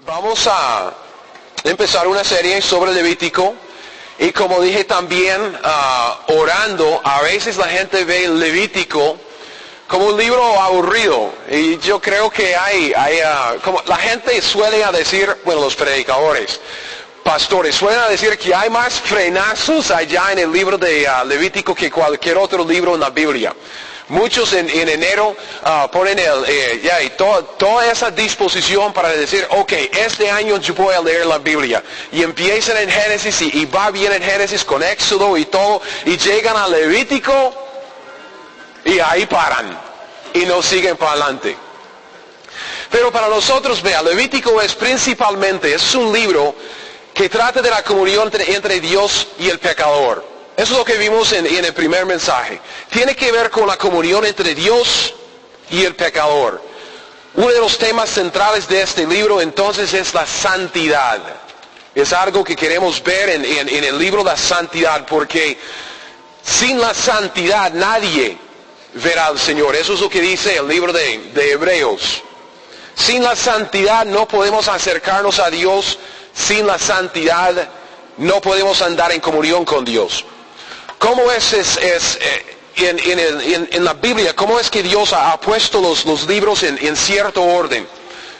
Vamos a empezar una serie sobre Levítico y como dije también orando, a veces la gente ve el Levítico como un libro aburrido y yo creo que como la gente suele decir, bueno, los predicadores, pastores suelen decir que hay más frenazos allá en el libro de Levítico que cualquier otro libro en la Biblia. Muchos en enero ponen toda esa disposición para decir, ok, este año yo voy a leer la Biblia. Y empiezan en Génesis y va bien en Génesis con Éxodo y todo. Y llegan a Levítico y ahí paran. Y no siguen para adelante. Pero para nosotros, vea, Levítico es un libro que trata de la comunión entre Dios y el pecador. Eso es lo que vimos en el primer mensaje. Tiene que ver con la comunión entre Dios y el pecador. Uno de los temas centrales de este libro entonces es la santidad. Es algo que queremos ver en el libro de la santidad, porque sin la santidad nadie verá al Señor. Eso es lo que dice el libro de Hebreos. Sin la santidad no podemos acercarnos a Dios. Sin la santidad no podemos andar en comunión con Dios. ¿Cómo es en la Biblia, cómo es que Dios ha puesto los libros en cierto orden?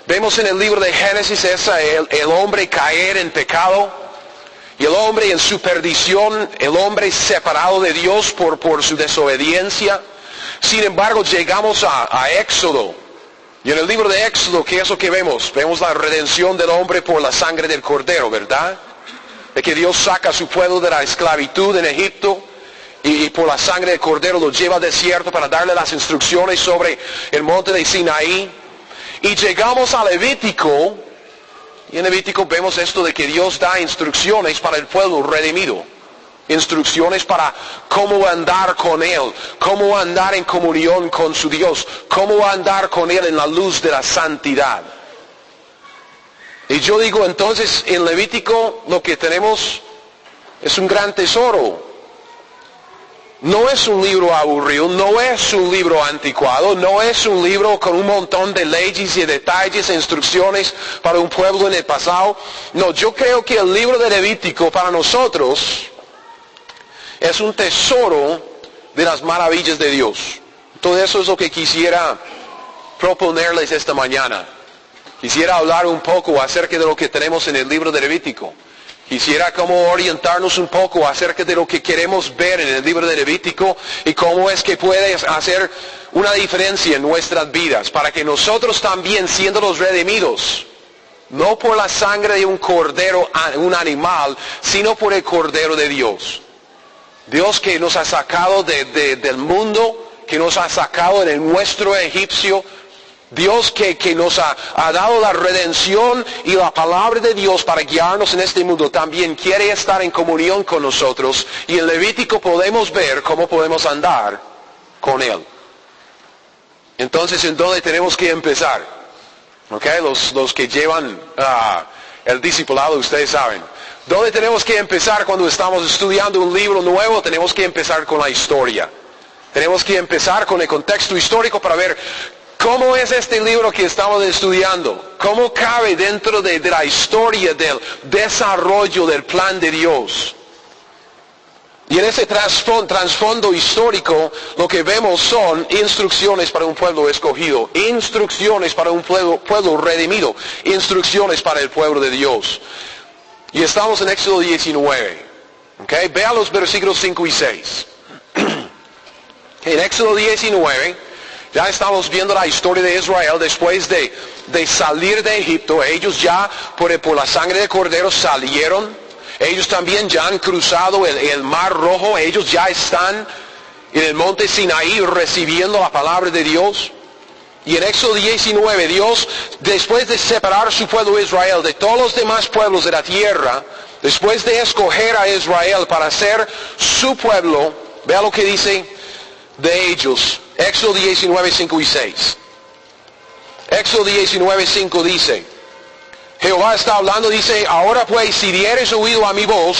Vemos en el libro de Génesis el hombre caer en pecado, y el hombre en su perdición, el hombre separado de Dios por su desobediencia. Sin embargo, llegamos a Éxodo, y en el libro de Éxodo, ¿qué es lo que vemos? Vemos la redención del hombre por la sangre del Cordero, ¿verdad? De que Dios saca a su pueblo de la esclavitud en Egipto y por la sangre del Cordero lo lleva al desierto para darle las instrucciones sobre el monte de Sinaí. Y llegamos a Levítico, y en Levítico vemos esto de que Dios da instrucciones para el pueblo redimido. Instrucciones para cómo andar con Él, cómo andar en comunión con su Dios, cómo andar con Él en la luz de la santidad. Y yo digo entonces, en Levítico lo que tenemos es un gran tesoro. No es un libro aburrido, no es un libro anticuado, no es un libro con un montón de leyes y detalles e instrucciones para un pueblo en el pasado. No, yo creo que el libro de Levítico para nosotros es un tesoro de las maravillas de Dios. Todo eso es lo que quisiera proponerles esta mañana. Quisiera hablar un poco acerca de lo que tenemos en el libro de Levítico. Quisiera como orientarnos un poco acerca de lo que queremos ver en el libro de Levítico y cómo es que puede hacer una diferencia en nuestras vidas, para que nosotros también, siendo los redimidos, no por la sangre de un cordero, un animal, sino por el Cordero de Dios. Dios que nos ha sacado del mundo, que nos ha sacado de nuestro egipcio, Dios que nos ha dado la redención y la palabra de Dios para guiarnos en este mundo, también quiere estar en comunión con nosotros. Y en Levítico podemos ver cómo podemos andar con Él. Entonces, ¿en dónde tenemos que empezar? ¿Okay? Los que llevan el discipulado, ustedes saben. ¿Dónde tenemos que empezar cuando estamos estudiando un libro nuevo? Tenemos que empezar con la historia. Tenemos que empezar con el contexto histórico para ver ¿cómo es este libro que estamos estudiando? ¿Cómo cabe dentro de la historia del desarrollo del plan de Dios? Y en ese trasfondo histórico lo que vemos son instrucciones para un pueblo escogido, instrucciones para un pueblo redimido, instrucciones para el pueblo de Dios. Y estamos en Éxodo 19. ¿Okay? Vean los versículos 5 y 6. En Éxodo 19... ya estamos viendo la historia de Israel después de salir de Egipto. Ellos ya por la sangre de Cordero salieron. Ellos también ya han cruzado el Mar Rojo. Ellos ya están en el monte Sinaí recibiendo la palabra de Dios. Y en Éxodo 19, Dios, después de separar su pueblo Israel de todos los demás pueblos de la tierra, después de escoger a Israel para ser su pueblo, vea lo que dice de ellos. Éxodo 19, 5 y 6. Éxodo 19, 5 dice, Jehová está hablando, dice, ahora pues, si diereis oído a mi voz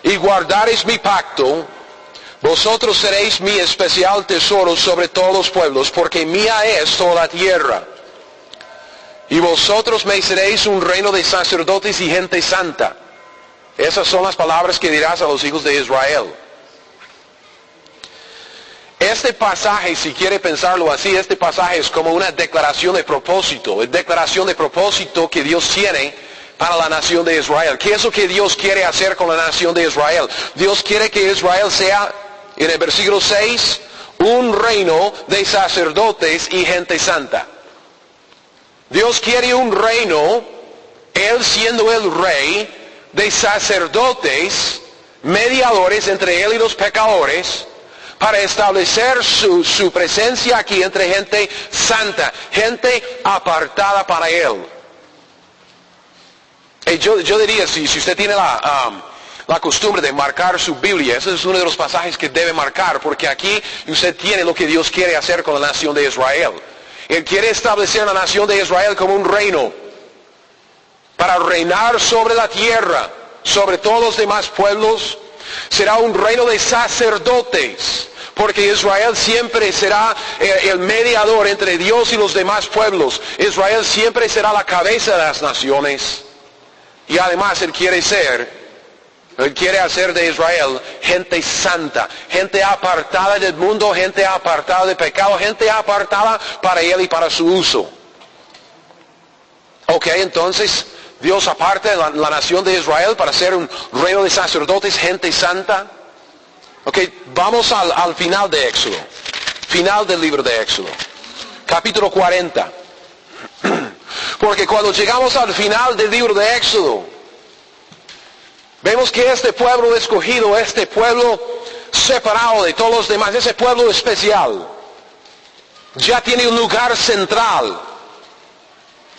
y guardareis mi pacto, vosotros seréis mi especial tesoro sobre todos los pueblos, porque mía es toda la tierra. Y vosotros me seréis un reino de sacerdotes y gente santa. Esas son las palabras que dirás a los hijos de Israel. Este pasaje, si quiere pensarlo así, este pasaje es como una declaración de propósito. Es declaración de propósito que Dios tiene para la nación de Israel. ¿Qué es lo que Dios quiere hacer con la nación de Israel? Dios quiere que Israel sea, en el versículo 6, un reino de sacerdotes y gente santa. Dios quiere un reino, Él siendo el rey, de sacerdotes, mediadores entre Él y los pecadores, para establecer su presencia aquí entre gente santa, gente apartada para Él. Yo diría, si usted tiene la costumbre de marcar su Biblia, ese es uno de los pasajes que debe marcar, porque aquí usted tiene lo que Dios quiere hacer con la nación de Israel. Él quiere establecer la nación de Israel como un reino, para reinar sobre la tierra, sobre todos los demás pueblos. Será un reino de sacerdotes, porque Israel siempre será el mediador entre Dios y los demás pueblos. Israel siempre será la cabeza de las naciones. Y además Él quiere hacer de Israel gente santa, gente apartada del mundo, gente apartada del pecado, gente apartada para Él y para su uso. Ok, entonces Dios aparta la nación de Israel para ser un reino de sacerdotes, gente santa. Ok, vamos al final de Éxodo. Final del libro de Éxodo. Capítulo 40. Porque cuando llegamos al final del libro de Éxodo, vemos que este pueblo escogido, este pueblo separado de todos los demás, ese pueblo especial, ya tiene un lugar central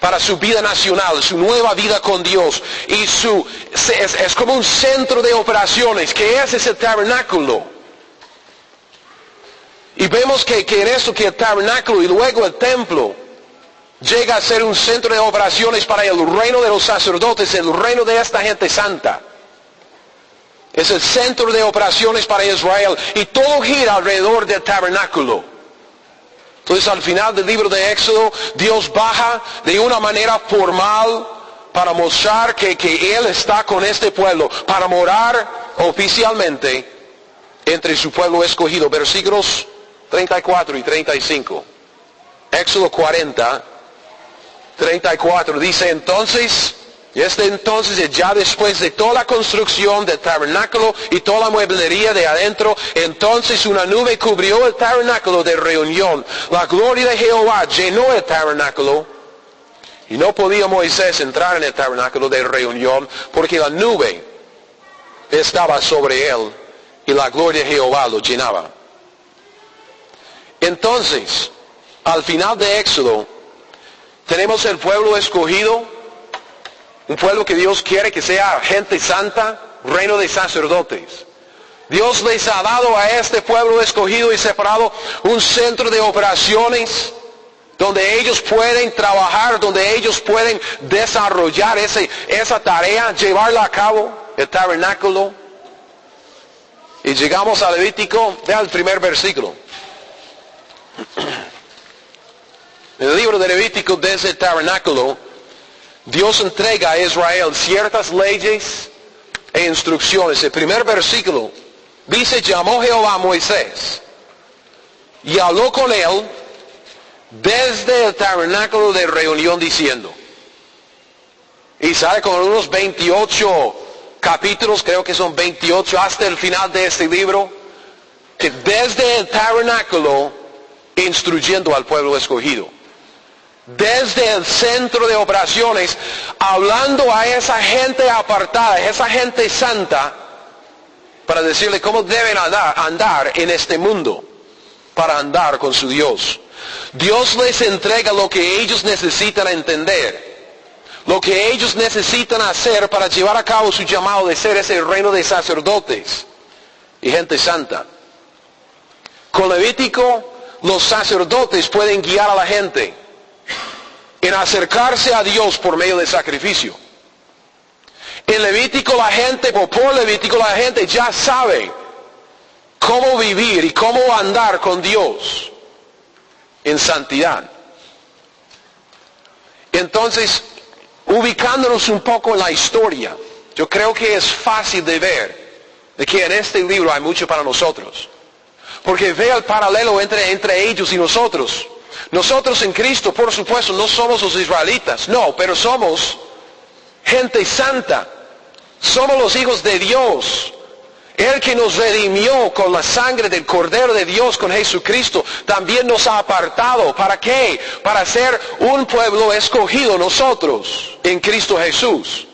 para su vida nacional, su nueva vida con Dios. Y es como un centro de operaciones, que es el tabernáculo. Y vemos que en esto, que el tabernáculo y luego el templo, llega a ser un centro de operaciones para el reino de los sacerdotes, el reino de esta gente santa. Es el centro de operaciones para Israel. Y todo gira alrededor del tabernáculo. Entonces al final del libro de Éxodo, Dios baja de una manera formal para mostrar que Él está con este pueblo, para morar oficialmente entre su pueblo escogido. Versículos 34 y 35. Éxodo 40, 34 dice entonces, ya después de toda la construcción del tabernáculo y toda la mueblería de adentro, entonces una nube cubrió el tabernáculo de reunión. La gloria de Jehová llenó el tabernáculo y no podía Moisés entrar en el tabernáculo de reunión porque la nube estaba sobre él y la gloria de Jehová lo llenaba. Entonces, al final de Éxodo, tenemos el pueblo escogido, un pueblo que Dios quiere que sea gente santa, reino de sacerdotes. Dios les ha dado a este pueblo escogido y separado un centro de operaciones donde ellos pueden trabajar, donde ellos pueden desarrollar esa tarea, llevarla a cabo, el tabernáculo. Y llegamos a Levítico, vea el primer versículo. En el libro de Levítico, desde el tabernáculo, Dios entrega a Israel ciertas leyes e instrucciones. El primer versículo dice, llamó Jehová a Moisés y habló con él desde el tabernáculo de reunión diciendo. Y sale con unos 28 capítulos, creo que son 28 hasta el final de este libro, que desde el tabernáculo instruyendo al pueblo escogido. Desde el centro de operaciones, hablando a esa gente apartada, esa gente santa, para decirle cómo deben andar en este mundo, para andar con su Dios. Dios les entrega lo que ellos necesitan entender, lo que ellos necesitan hacer para llevar a cabo su llamado de ser ese reino de sacerdotes y gente santa. Con Levítico, los sacerdotes pueden guiar a la gente en acercarse a Dios por medio de sacrificio. En Levítico por Levítico la gente ya sabe cómo vivir y cómo andar con Dios en santidad. Entonces, ubicándonos un poco en la historia, yo creo que es fácil de ver de que en este libro hay mucho para nosotros. Porque ve el paralelo entre ellos y nosotros. Nosotros en Cristo, por supuesto, no somos los israelitas, no, pero somos gente santa. Somos los hijos de Dios. El que nos redimió con la sangre del Cordero de Dios, con Jesucristo, también nos ha apartado. ¿Para qué? Para ser un pueblo escogido nosotros en Cristo Jesús.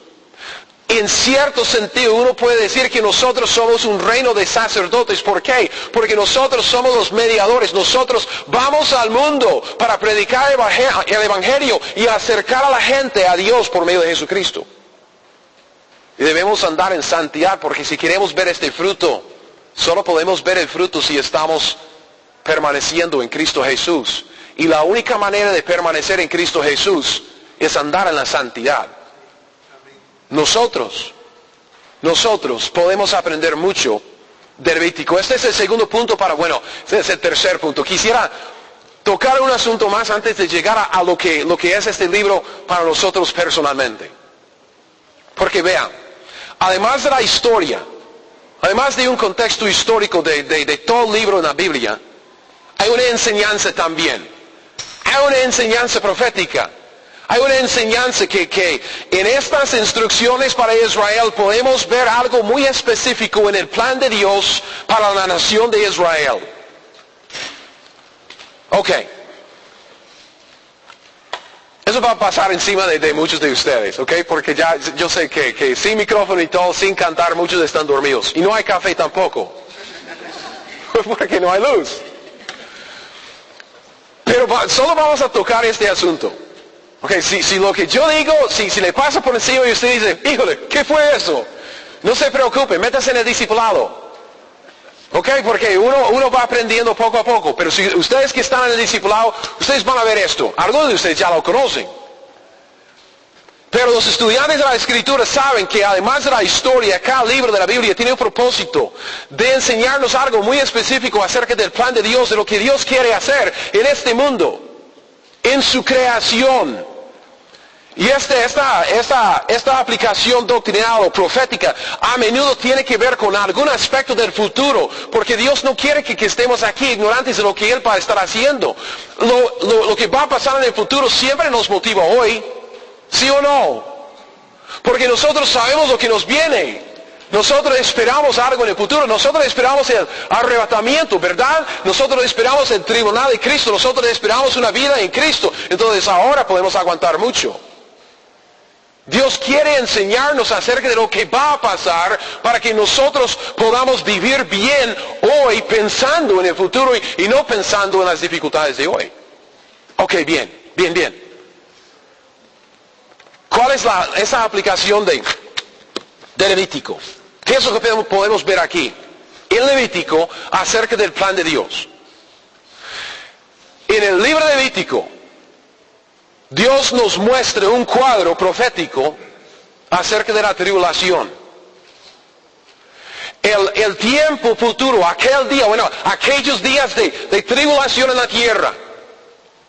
En cierto sentido, uno puede decir que nosotros somos un reino de sacerdotes. ¿Por qué? Porque nosotros somos los mediadores. Nosotros vamos al mundo para predicar el Evangelio y acercar a la gente a Dios por medio de Jesucristo. Y debemos andar en santidad, porque si queremos ver este fruto, solo podemos ver el fruto si estamos permaneciendo en Cristo Jesús. Y la única manera de permanecer en Cristo Jesús es andar en la santidad. Nosotros podemos aprender mucho de Levítico. Este es el segundo punto este es el tercer punto. Quisiera tocar un asunto más antes de llegar a lo que es este libro para nosotros personalmente. Porque vean, además de la historia, además de un contexto histórico de todo el libro en la Biblia, hay una enseñanza también. Hay una enseñanza profética. Hay una enseñanza que en estas instrucciones para Israel podemos ver algo muy específico en el plan de Dios para la nación de Israel. Ok. Eso va a pasar encima de muchos de ustedes, ¿ok? Porque ya yo sé que sin micrófono y todo, sin cantar, muchos están dormidos. Y no hay café tampoco. Porque no hay luz. Pero solo vamos a tocar este asunto. Ok, si lo que yo digo, si le pasa por encima y usted dice, híjole, ¿qué fue eso? No se preocupe, métase en el discipulado. Ok, porque uno va aprendiendo poco a poco. Pero si ustedes que están en el discipulado, ustedes van a ver esto. Algunos de ustedes ya lo conocen. Pero los estudiantes de la Escritura saben que además de la historia, cada libro de la Biblia tiene un propósito de enseñarnos algo muy específico acerca del plan de Dios, de lo que Dios quiere hacer en este mundo, en su creación. Y esta aplicación doctrinal o profética a menudo tiene que ver con algún aspecto del futuro, porque Dios no quiere que estemos aquí ignorantes de lo que Él va a estar haciendo. Lo que va a pasar en el futuro siempre nos motiva hoy, ¿sí o no? Porque nosotros sabemos lo que nos viene. Nosotros esperamos algo en el futuro. Nosotros esperamos el arrebatamiento, ¿verdad? Nosotros esperamos el tribunal de Cristo. Nosotros esperamos una vida en Cristo. Entonces ahora podemos aguantar mucho. Dios quiere enseñarnos acerca de lo que va a pasar para que nosotros podamos vivir bien hoy pensando en el futuro y no pensando en las dificultades de hoy. Ok, bien. ¿Cuál es esa aplicación de Levítico? ¿Qué es lo que podemos ver aquí en Levítico acerca del plan de Dios? En el libro de Levítico, Dios nos muestra un cuadro profético acerca de la tribulación. El tiempo futuro, aquel día, aquellos días de tribulación en la tierra.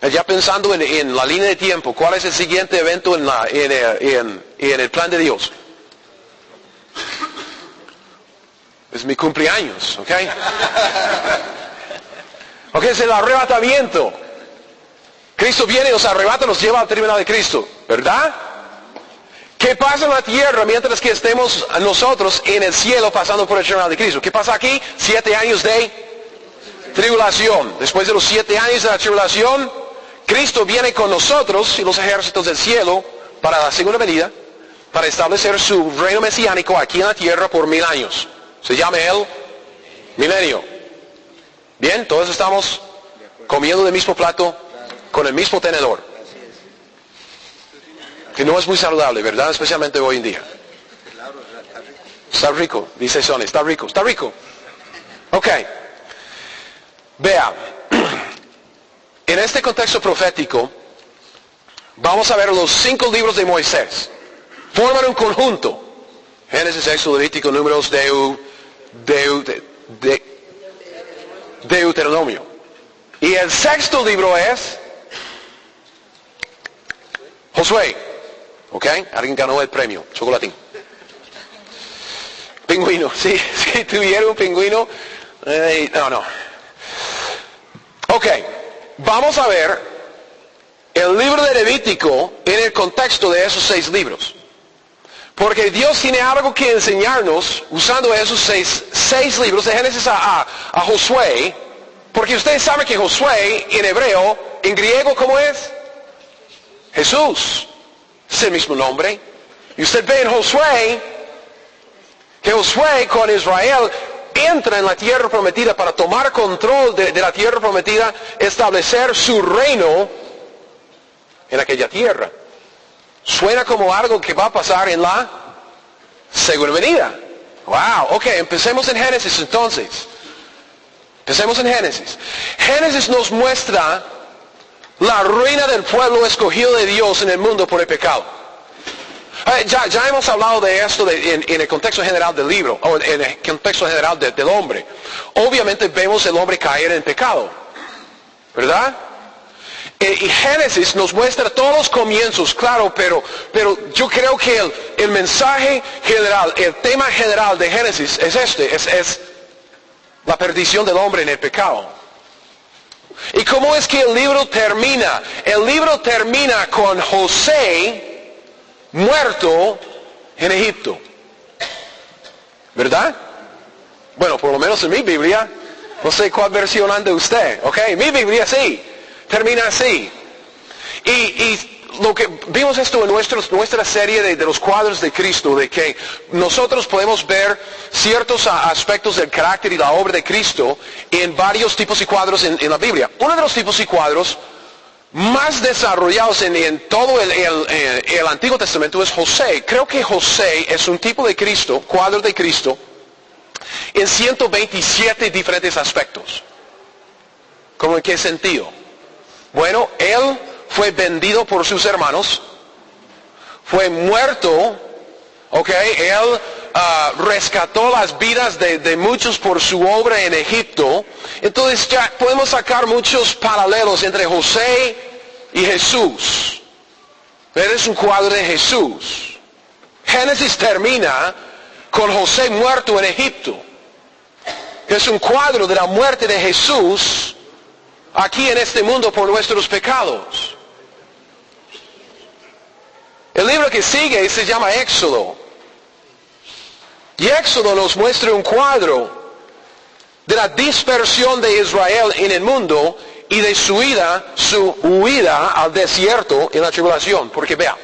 Ya pensando en la línea de tiempo, ¿cuál es el siguiente evento en el plan de Dios? Es mi cumpleaños, ¿ok? Ok, es el arrebatamiento. Cristo viene y nos arrebata, nos lleva al tribunal de Cristo, ¿verdad? ¿Qué pasa en la tierra mientras que estemos nosotros en el cielo pasando por el tribunal de Cristo? ¿Qué pasa aquí? 7 años de tribulación. Después de los 7 años de la tribulación, Cristo viene con nosotros y los ejércitos del cielo para la segunda venida, para establecer su reino mesiánico aquí en la tierra por 1000 años. Se llama el milenio. Bien, todos estamos comiendo del mismo plato, con el mismo tenedor. Que no es muy saludable, ¿verdad? Especialmente hoy en día. Está rico, dice Sonny, está rico. Ok. Vea, en este contexto profético, vamos a ver los 5 libros de Moisés. Forman un conjunto. Génesis, Éxodo, Levítico, Números, Deuteronomio. Y el 6º libro es Josué. ¿Ok? Alguien ganó el premio. Chocolatín. Pingüino. Sí, si tuviera un pingüino. No. Ok. Vamos a ver el libro de Levítico en el contexto de esos 6 libros. Porque Dios tiene algo que enseñarnos usando esos seis libros de Génesis a Josué. Porque ustedes saben que Josué en hebreo, en griego, ¿cómo es? Jesús. Es el mismo nombre. Y usted ve en Josué, que Josué con Israel entra en la tierra prometida para tomar control de la tierra prometida, establecer su reino en aquella tierra. Suena como algo que va a pasar en la segunda venida. Wow, ok, empecemos en Génesis entonces. Empecemos en Génesis. Génesis nos muestra la ruina del pueblo escogido de Dios en el mundo por el pecado. Ya hemos hablado de esto en el contexto general del libro, o en el contexto general del hombre. Obviamente vemos el hombre caer en pecado, ¿verdad? Y Génesis nos muestra todos los comienzos, claro, pero yo creo que el mensaje general, el tema general de Génesis es es la perdición del hombre en el pecado. ¿Y cómo es que el libro termina? El libro termina con José muerto en Egipto. ¿Verdad? Bueno, por lo menos en mi Biblia, no sé cuál versión anda usted, ¿ok? Mi Biblia sí. Termina así. Y lo que vimos esto en nuestra serie de los cuadros de Cristo, de que nosotros podemos ver ciertos aspectos del carácter y la obra de Cristo en varios tipos y cuadros en la Biblia. Uno de los tipos y cuadros más desarrollados en todo el Antiguo Testamento es José. Creo que José es un tipo de Cristo, cuadro de Cristo, en 127 diferentes aspectos. ¿Cómo en qué sentido? Bueno, él fue vendido por sus hermanos, fue muerto, ok, él rescató las vidas de muchos por su obra en Egipto. Entonces ya podemos sacar muchos paralelos entre José y Jesús. Es un cuadro de Jesús. Génesis termina con José muerto en Egipto. Es un cuadro de la muerte de Jesús aquí en este mundo por nuestros pecados. El libro que sigue se llama Éxodo. Y Éxodo nos muestra un cuadro de la dispersión de Israel en el mundo y de su huida al desierto en la tribulación. Porque vea,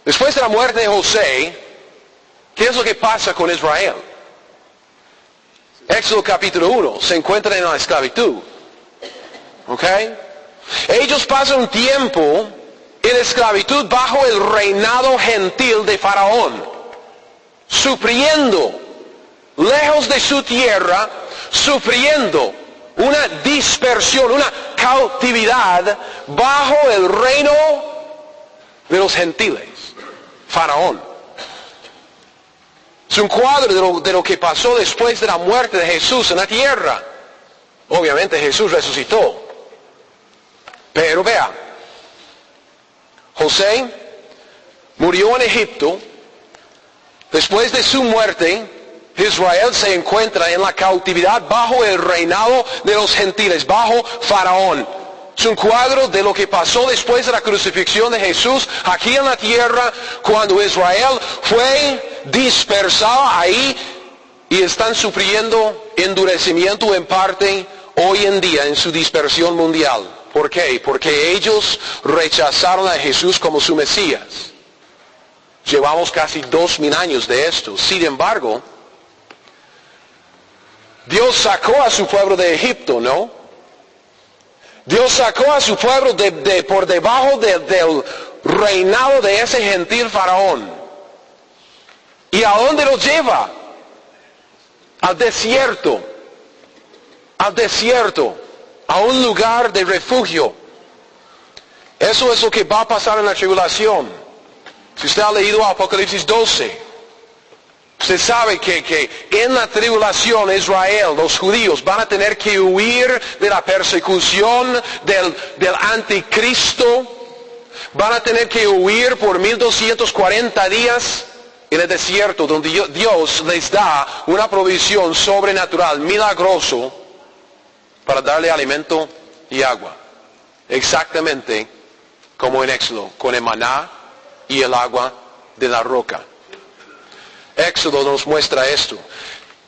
después de la muerte de José, ¿qué es lo que pasa con Israel? Éxodo capítulo 1, se encuentran en la esclavitud. ¿Ok? Ellos pasan un tiempo en esclavitud bajo el reinado gentil de Faraón, sufriendo, lejos de su tierra, sufriendo una dispersión, una cautividad bajo el reino de los gentiles, Faraón. Es un cuadro de lo que pasó después de la muerte de Jesús en la tierra. Obviamente Jesús resucitó. Pero vea, José murió en Egipto. Después de su muerte, Israel se encuentra en la cautividad bajo el reinado de los gentiles, bajo Faraón. Es un cuadro de lo que pasó después de la crucifixión de Jesús aquí en la tierra, cuando Israel fue dispersado ahí y están sufriendo endurecimiento en parte hoy en día en su dispersión mundial. ¿Por qué? Porque ellos rechazaron a Jesús como su Mesías. Llevamos casi 2000 años de esto. Sin embargo, Dios sacó a su pueblo de Egipto, ¿no? Dios sacó a su pueblo por debajo del reinado de ese gentil Faraón. ¿Y a dónde lo lleva? Al desierto. Al desierto. A un lugar de refugio. Eso es lo que va a pasar en la tribulación. Si usted ha leído Apocalipsis 12, usted sabe que en la tribulación Israel, los judíos, van a tener que huir de la persecución del anticristo. Van a tener que huir por 1240 días en el desierto, donde Dios les da una provisión sobrenatural, milagroso, para darle alimento y agua. Exactamente como en Éxodo, con el maná y el agua de la roca. Éxodo nos muestra esto.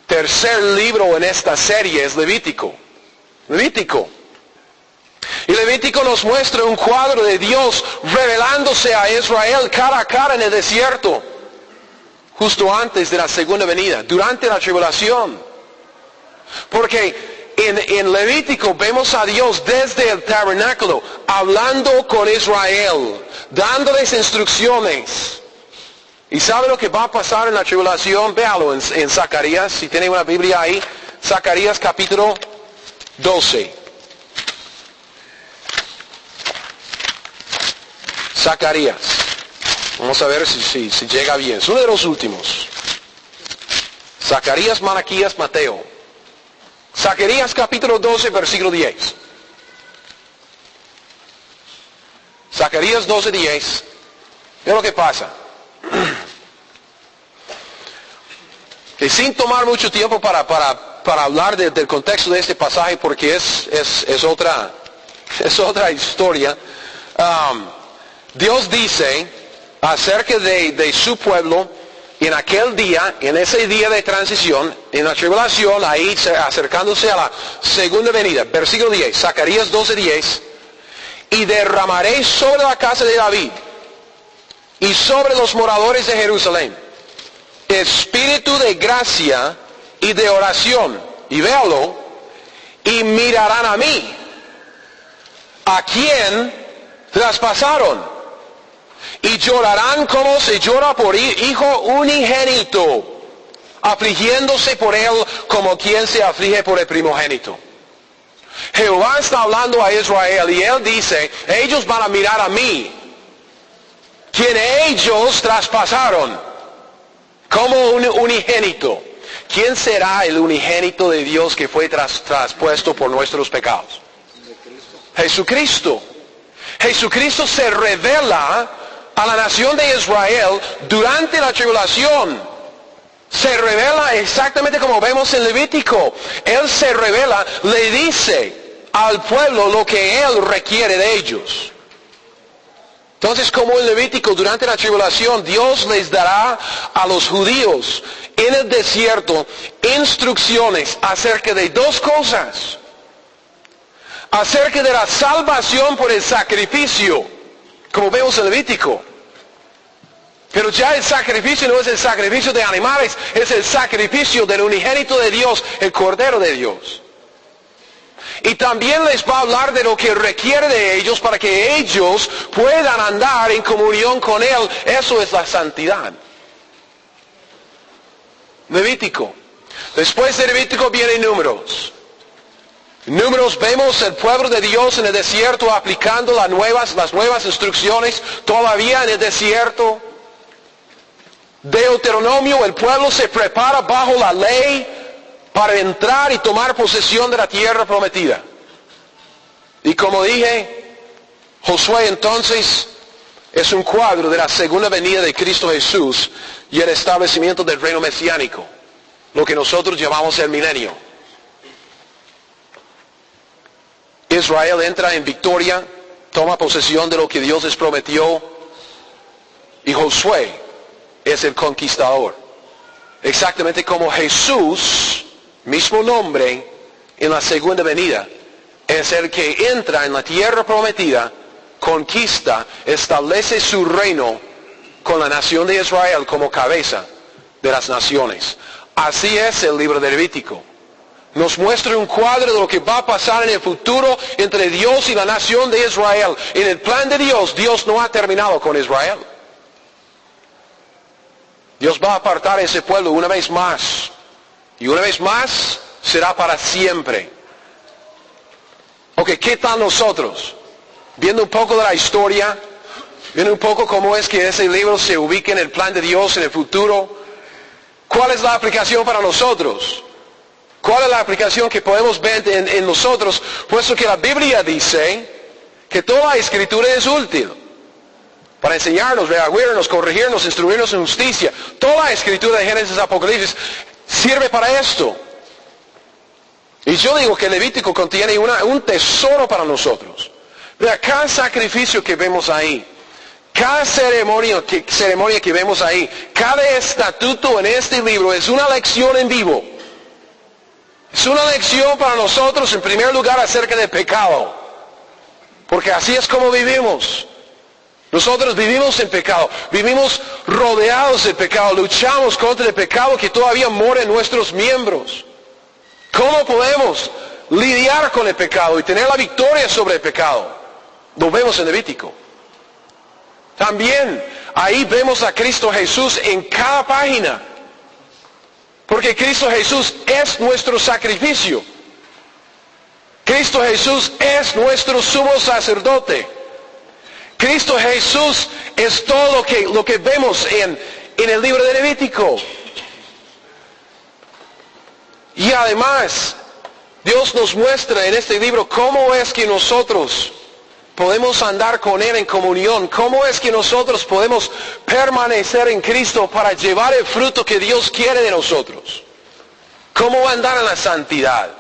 Tercer libro en esta serie es Levítico. Y Levítico nos muestra un cuadro de Dios revelándose a Israel cara a cara en el desierto, justo antes de la segunda venida, durante la tribulación. Porque en Levítico vemos a Dios desde el tabernáculo, hablando con Israel, dándoles instrucciones. ¿Y sabe lo que va a pasar en la tribulación? Véalo en Zacarías, si tiene una Biblia ahí. Zacarías capítulo 12. Zacarías. Vamos a ver si llega bien. Es uno de los últimos. Zacarías, Malaquías, Mateo. Zacarías capítulo 12, versículo 10. Zacarías 12, 10. Ve lo que pasa. Y sin tomar mucho tiempo para hablar del contexto de este pasaje, porque es otra historia. Dios dice acerca de su pueblo en aquel día, en ese día de transición, en la tribulación, ahí acercándose a la segunda venida. Versículo 10, Zacarías 12, 10. Y derramaré sobre la casa de David y sobre los moradores de Jerusalén espíritu de gracia y de oración. Y véalo, y mirarán a mí, a quien traspasaron, y llorarán como se llora por hijo unigénito, afligiéndose por él como quien se aflige por el primogénito. Jehová está hablando a Israel y él dice, ellos van a mirar a mí, quien ellos traspasaron como un unigénito. ¿Quién será el unigénito de Dios que fue traspuesto por nuestros pecados? Jesucristo. Jesucristo se revela a la nación de Israel durante la tribulación. Se revela exactamente como vemos en Levítico. Él se revela, le dice al pueblo lo que Él requiere de ellos. Entonces, como en Levítico, durante la tribulación, Dios les dará a los judíos en el desierto instrucciones acerca de dos cosas. Acerca de la salvación por el sacrificio, como vemos en Levítico. Pero ya el sacrificio no es el sacrificio de animales, es el sacrificio del unigénito de Dios, el Cordero de Dios. Y también les va a hablar de lo que requiere de ellos para que ellos puedan andar en comunión con Él. Eso es la santidad. Levítico. Después de Levítico viene Números. En Números vemos el pueblo de Dios en el desierto aplicando las nuevas instrucciones todavía en el desierto. Deuteronomio, el pueblo se prepara bajo la ley para entrar y tomar posesión de la tierra prometida. Y como dije, Josué entonces es un cuadro de la segunda venida de Cristo Jesús y el establecimiento del reino mesiánico, lo que nosotros llamamos el milenio. Israel entra en victoria, toma posesión de lo que Dios les prometió, y Josué es el conquistador. Exactamente como Jesús, mismo nombre, en la segunda venida, es el que entra en la tierra prometida, conquista, establece su reino con la nación de Israel como cabeza de las naciones. Así es el libro de Levítico. Nos muestra un cuadro de lo que va a pasar en el futuro entre Dios y la nación de Israel. En el plan de Dios, Dios no ha terminado con Israel. Dios va a apartar a ese pueblo una vez más. Y una vez más será para siempre. Ok, ¿qué tal nosotros? Viendo un poco de la historia, viendo un poco cómo es que ese libro se ubica en el plan de Dios en el futuro. ¿Cuál es la aplicación para nosotros? ¿Cuál es la aplicación que podemos ver en nosotros? Puesto que la Biblia dice que toda la escritura es útil. para enseñarnos, redarguirnos, corregirnos, instruirnos en justicia. Toda la escritura de Génesis y Apocalipsis sirve para esto. Y yo digo que Levítico contiene un tesoro para nosotros. Vea, cada sacrificio que vemos ahí, cada ceremonia que vemos ahí, cada estatuto en este libro es una lección en vivo. Es una lección para nosotros, en primer lugar, acerca del pecado. Porque así es como vivimos. Nosotros vivimos en pecado, vivimos rodeados de pecado, luchamos contra el pecado que todavía mora en nuestros miembros. ¿Cómo podemos lidiar con el pecado y tener la victoria sobre el pecado? Lo vemos en Levítico. También ahí vemos a Cristo Jesús en cada página. Porque Cristo Jesús es nuestro sacrificio. Cristo Jesús es nuestro sumo sacerdote. Cristo Jesús es todo lo que vemos en el libro de Levítico. Y además, Dios nos muestra en este libro cómo es que nosotros podemos andar con Él en comunión. Cómo es que nosotros podemos permanecer en Cristo para llevar el fruto que Dios quiere de nosotros. Cómo andar en la santidad.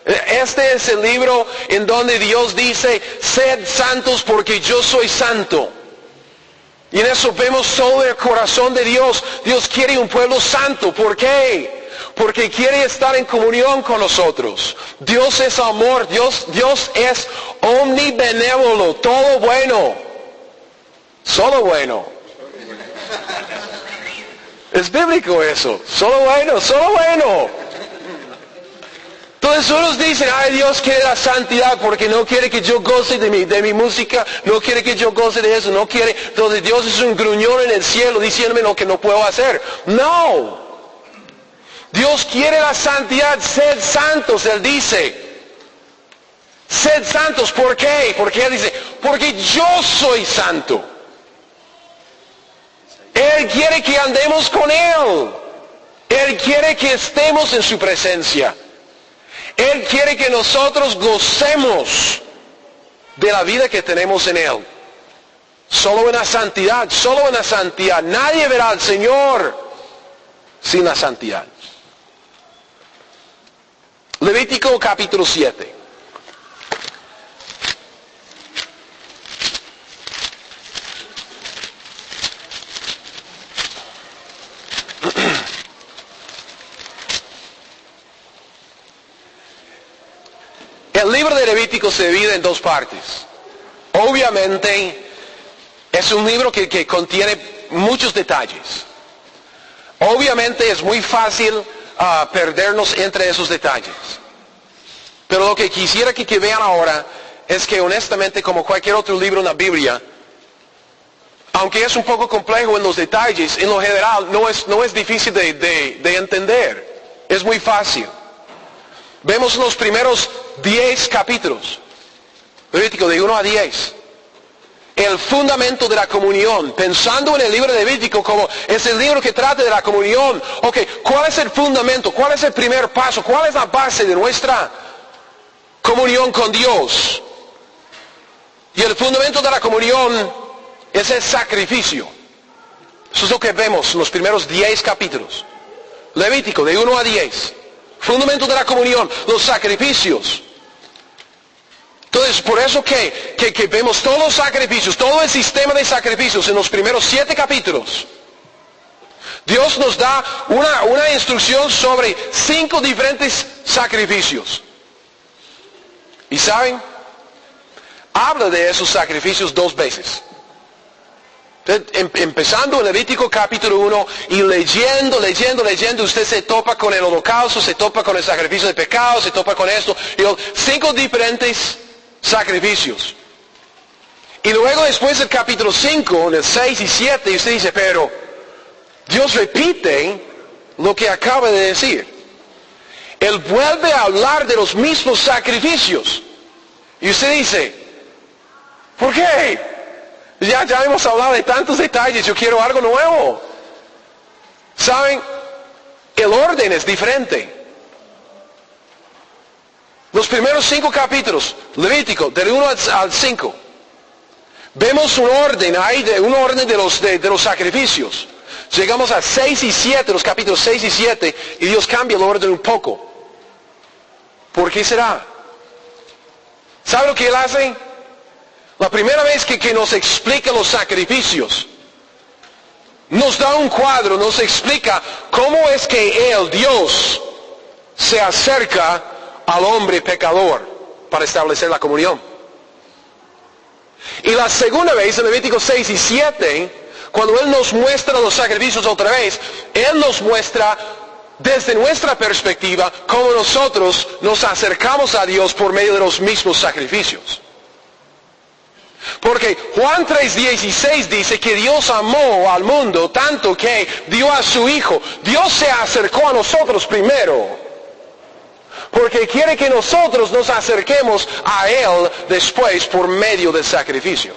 Este es el libro en donde Dios dice, sed santos porque yo soy santo. Y en eso vemos todo el corazón de Dios. Dios quiere un pueblo santo. ¿Por qué? Porque quiere estar en comunión con nosotros. Dios es amor, Dios es omnibenévolo, todo bueno. Solo bueno. Es bíblico eso. Solo bueno, solo bueno. Entonces unos dicen, ay, Dios quiere la santidad porque no quiere que yo goce de mi música, no quiere que yo goce de eso, no quiere. Entonces Dios es un gruñón en el cielo diciéndome lo que no puedo hacer. No. Dios quiere la santidad, sed santos, Él dice. Sed santos, ¿por qué? Porque Él dice, porque yo soy santo. Él quiere que andemos con Él. Él quiere que estemos en su presencia. Él quiere que nosotros gocemos de la vida que tenemos en Él. Solo en la santidad, solo en la santidad. Nadie verá al Señor sin la santidad. Levítico capítulo 7. El libro de Levítico se divide en dos partes. Obviamente es un libro que contiene muchos detalles. Obviamente es muy fácil perdernos entre esos detalles. Pero lo que quisiera que vean ahora es que honestamente, como cualquier otro libro en la Biblia, aunque es un poco complejo en los detalles, en lo general no es difícil de entender. Es muy fácil. Vemos los primeros 10 capítulos. Levítico de 1 a 10. El fundamento de la comunión, pensando en el libro de Levítico como es el libro que trata de la comunión. Ok, ¿cuál es el fundamento? ¿Cuál es el primer paso? ¿Cuál es la base de nuestra comunión con Dios? Y el fundamento de la comunión es el sacrificio. Eso es lo que vemos en los primeros 10 capítulos. Levítico de 1 a 10. Fundamento de la comunión, los sacrificios. Entonces, por eso que vemos todos los sacrificios, todo el sistema de sacrificios en los primeros 7 capítulos. Dios nos da una instrucción sobre 5 diferentes sacrificios. ¿Y saben? Habla de esos sacrificios 2 veces. Empezando en Levítico capítulo 1 y leyendo, usted se topa con el holocausto, se topa con el sacrificio de pecado, se topa con esto. 5 diferentes sacrificios. Y luego después del capítulo 5, en el 6 y 7, usted dice, pero Dios repite lo que acaba de decir. Él vuelve a hablar de los mismos sacrificios. Y usted dice, ¿por qué? Ya hemos hablado de tantos detalles, yo quiero algo nuevo. ¿Saben? El orden es diferente. Los primeros 5 capítulos, Levítico, del 1 al 5, Vemos un orden ahí, un orden de los sacrificios. Llegamos a 6 y 7, los capítulos 6 y 7, y Dios cambia el orden un poco. ¿Por qué será? ¿Sabe lo que Él hace? La primera vez que nos explica los sacrificios, nos da un cuadro, nos explica cómo es que Él, Dios, se acerca al hombre pecador para establecer la comunión. Y la segunda vez, en Levíticos 6 y 7, cuando Él nos muestra los sacrificios otra vez, Él nos muestra desde nuestra perspectiva cómo nosotros nos acercamos a Dios por medio de los mismos sacrificios. Porque Juan 3:16 dice que Dios amó al mundo tanto que dio a su Hijo. Dios se acercó a nosotros primero, porque quiere que nosotros nos acerquemos a Él después por medio del sacrificio.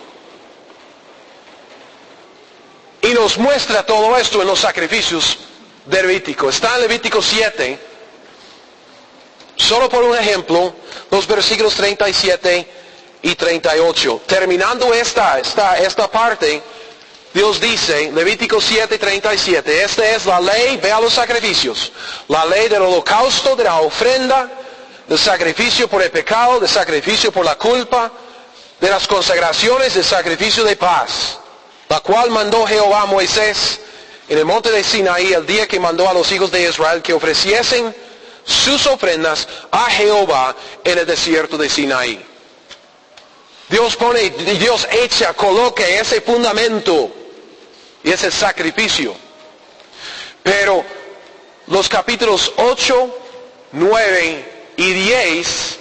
Y nos muestra todo esto en los sacrificios de Levítico. Está en Levítico 7, solo por un ejemplo, los versículos 37 y 38. Terminando esta parte, Dios dice, Levítico 7, 37, esta es la ley, vea los sacrificios, la ley del holocausto, de la ofrenda, del sacrificio por el pecado, del sacrificio por la culpa, de las consagraciones, del sacrificio de paz, la cual mandó Jehová a Moisés en el monte de Sinaí el día que mandó a los hijos de Israel que ofreciesen sus ofrendas a Jehová en el desierto de Sinaí. Dios coloca ese fundamento y ese sacrificio. Pero los capítulos 8, 9 y 10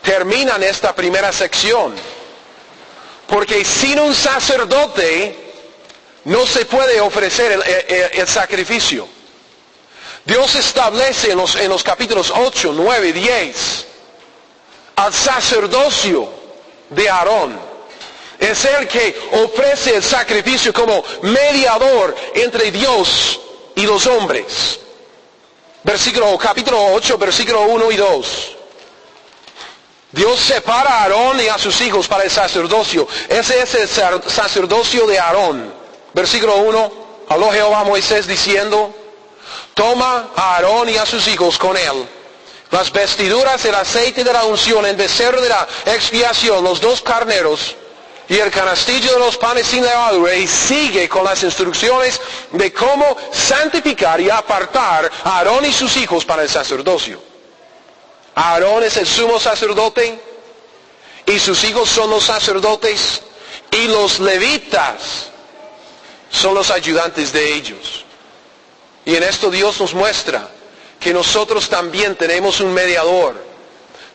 terminan esta primera sección. Porque sin un sacerdote no se puede ofrecer el sacrificio. Dios establece en los capítulos 8, 9 y 10 al sacerdocio de Aarón. Es el que ofrece el sacrificio como mediador entre Dios y los hombres. Capítulo 8, versículo 1 y 2. Dios separa a Aarón y a sus hijos para el sacerdocio. Ese es el sacerdocio de Aarón. Versículo 1, habló Jehová a Moisés diciendo, toma a Aarón y a sus hijos con él las vestiduras, el aceite de la unción, el becerro de la expiación, los 2 carneros y el canastillo de los panes sin levadura, y sigue con las instrucciones de cómo santificar y apartar a Aarón y sus hijos para el sacerdocio. Aarón es el sumo sacerdote y sus hijos son los sacerdotes, y los levitas son los ayudantes de ellos. Y en esto Dios nos muestra que nosotros también tenemos un mediador.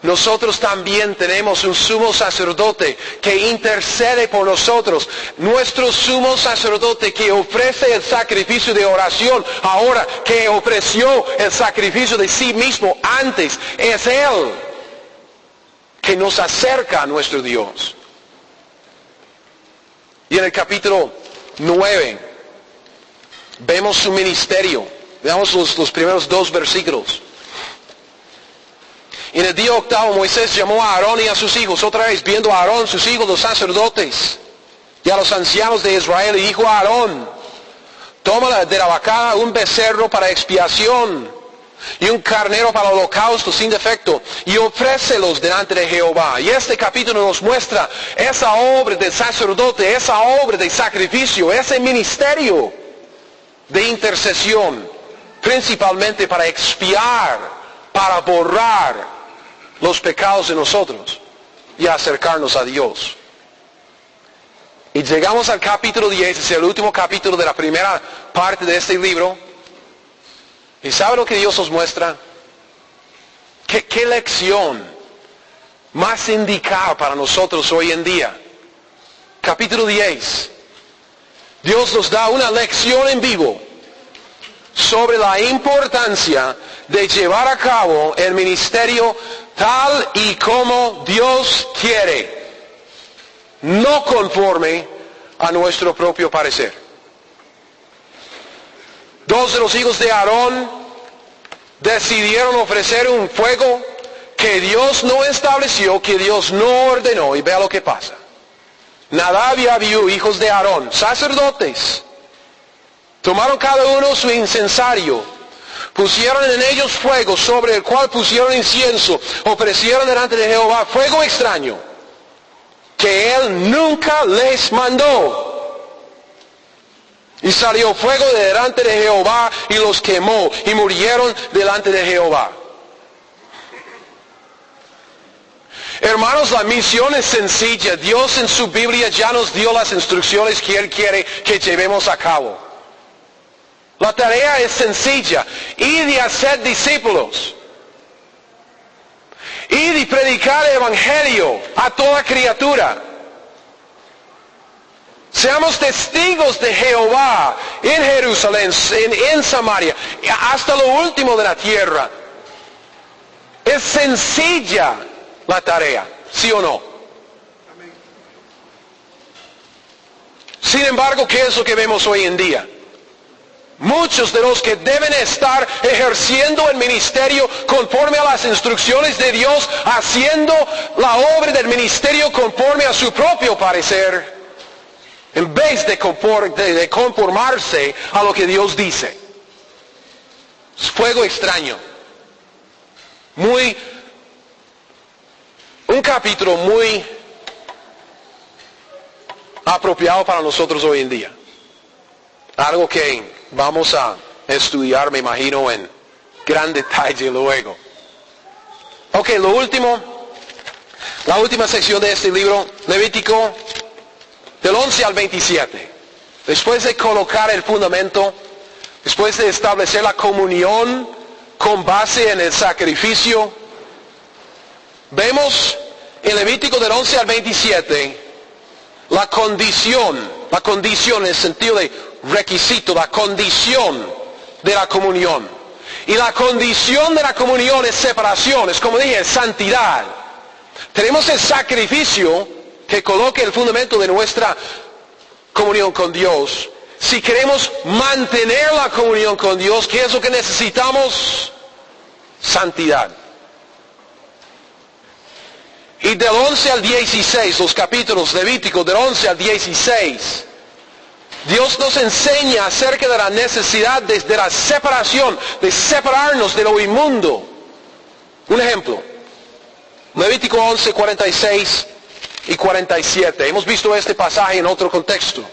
Nosotros también tenemos un sumo sacerdote que intercede por nosotros. Nuestro sumo sacerdote que ofrece el sacrificio de oración, ahora que ofreció el sacrificio de sí mismo antes, es Él que nos acerca a nuestro Dios. Y en el capítulo 9 vemos su ministerio. Veamos los primeros 2 versículos. En el día 8 Moisés llamó a Aarón y a sus hijos, otra vez viendo a Aarón, sus hijos, los sacerdotes, y a los ancianos de Israel, y dijo a Aarón, toma de la vacada un becerro para expiación, y un carnero para holocausto sin defecto, y ofrécelos delante de Jehová. Y este capítulo nos muestra esa obra del sacerdote, esa obra de sacrificio, ese ministerio de intercesión, principalmente para expiar, para borrar los pecados de nosotros y acercarnos a Dios. Y llegamos al capítulo 10, es el último capítulo de la primera parte de este libro. ¿Y sabe lo que Dios nos muestra? ¿Qué lección más indicada para nosotros hoy en día? Capítulo 10. Dios nos da una lección en vivo sobre la importancia de llevar a cabo el ministerio tal y como Dios quiere, no conforme a nuestro propio parecer. 2 de los hijos de Aarón decidieron ofrecer un fuego que Dios no estableció, que Dios no ordenó, y vea lo que pasa. Nadab y Abiú, hijos de Aarón, sacerdotes, tomaron cada uno su incensario, pusieron en ellos fuego sobre el cual pusieron incienso, ofrecieron delante de Jehová fuego extraño, que él nunca les mandó. Y salió fuego de delante de Jehová y los quemó y murieron delante de Jehová. Hermanos, la misión es sencilla. Dios en su Biblia ya nos dio las instrucciones que Él quiere que llevemos a cabo. La tarea es sencilla. Ir y hacer discípulos. Ir y predicar el Evangelio a toda criatura. Seamos testigos de Jehová en Jerusalén, en Samaria, hasta lo último de la tierra. Es sencilla la tarea, ¿sí o no? Sin embargo, ¿qué es lo que vemos hoy en día? Muchos de los que deben estar ejerciendo el ministerio conforme a las instrucciones de Dios, haciendo la obra del ministerio conforme a su propio parecer, en vez de conformarse a lo que Dios dice. Es fuego extraño. Un capítulo muy apropiado para nosotros hoy en día. Algo que vamos a estudiar, me imagino, en gran detalle luego. Ok, la última sección de este libro, Levítico, del 11 al 27. Después de colocar el fundamento, después de establecer la comunión con base en el sacrificio, vemos en Levítico del 11 al 27 la condición en el sentido de requisito, la condición de la comunión. Y la condición de la comunión es separación, es como dije, es santidad. Tenemos el sacrificio que coloque el fundamento de nuestra comunión con Dios. Si queremos mantener la comunión con Dios, ¿qué es lo que necesitamos? Santidad. Y del 11 al 16, los capítulos levíticos del 11 al 16, Dios nos enseña acerca de la necesidad de la separación, de separarnos de lo inmundo. Un ejemplo, Levítico 11, 46 y 47. Hemos visto este pasaje en otro contexto.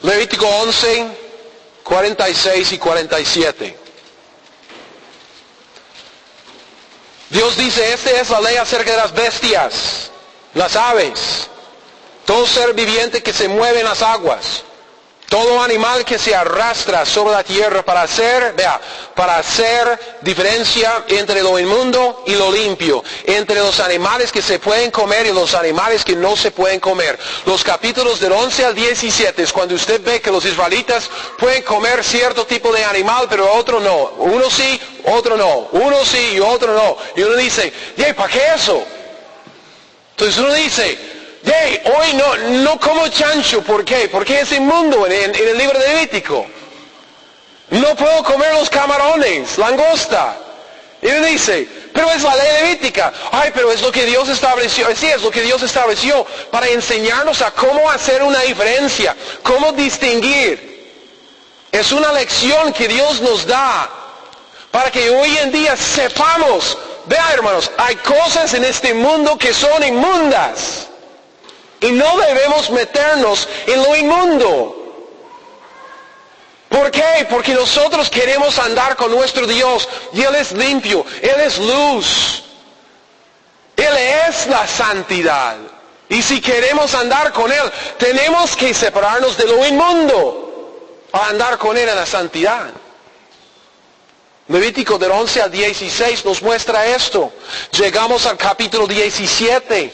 Levítico 11, 46 y 47. Dios dice, esta es la ley acerca de las bestias, las aves, todo ser viviente que se mueve en las aguas, todo animal que se arrastra sobre la tierra para hacer diferencia entre lo inmundo y lo limpio, entre los animales que se pueden comer y los animales que no se pueden comer. Los capítulos del 11 al 17 es cuando usted ve que los israelitas pueden comer cierto tipo de animal, pero otro no. Uno sí, otro no. Uno sí y otro no. Y uno dice, ¿para qué eso? Entonces uno dice, hoy no como chancho, ¿por qué? Porque es inmundo en el libro de Levítico. No puedo comer los camarones, langosta. Y él dice, pero es la ley levítica. Pero es lo que Dios estableció. Sí, es lo que Dios estableció para enseñarnos a cómo hacer una diferencia, cómo distinguir. Es una lección que Dios nos da para que hoy en día sepamos. Vea, hermanos, hay cosas en este mundo que son inmundas. Y no debemos meternos en lo inmundo. ¿Por qué? Porque nosotros queremos andar con nuestro Dios. Y Él es limpio. Él es luz. Él es la santidad. Y si queremos andar con Él, tenemos que separarnos de lo inmundo para andar con Él en la santidad. Levítico del 11 al 16 nos muestra esto. Llegamos al capítulo 17.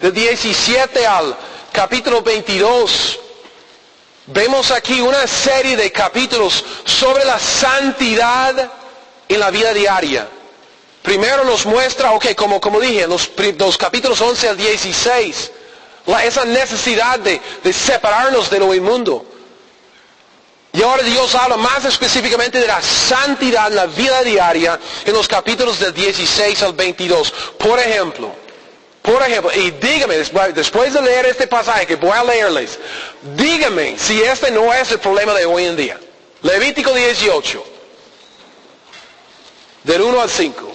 Del 17 al capítulo 22, vemos aquí una serie de capítulos sobre la santidad en la vida diaria. Primero nos muestra, como dije, los capítulos 11 al 16, esa necesidad de separarnos de lo inmundo. Y ahora Dios habla más específicamente de la santidad en la vida diaria en los capítulos del 16 al 22. Por ejemplo, y dígame, después de leer este pasaje que voy a leerles, dígame si este no es el problema de hoy en día. Levítico 18, del 1 al 5.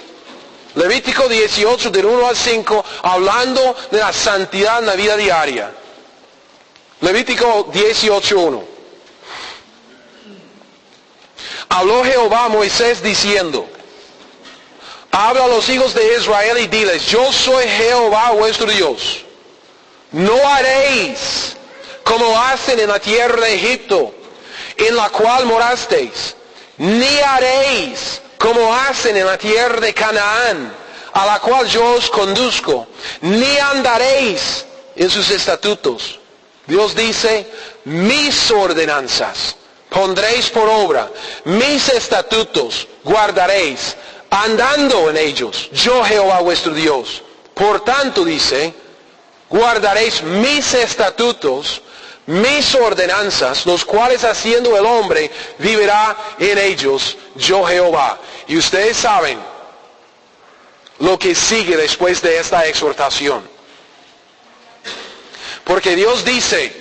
Levítico 18, del 1 al 5, hablando de la santidad en la vida diaria. Levítico 18, 1. Habló Jehová a Moisés diciendo, habla a los hijos de Israel y diles, yo soy Jehová vuestro Dios. No haréis como hacen en la tierra de Egipto, en la cual morasteis, ni haréis como hacen en la tierra de Canaán, a la cual yo os conduzco, ni andaréis en sus estatutos. Dios dice, mis ordenanzas pondréis por obra, mis estatutos guardaréis, andando en ellos, yo Jehová vuestro Dios. Por tanto dice, guardaréis mis estatutos, mis ordenanzas, los cuales haciendo el hombre vivirá en ellos, yo Jehová. Y ustedes saben lo que sigue después de esta exhortación. Porque Dios dice,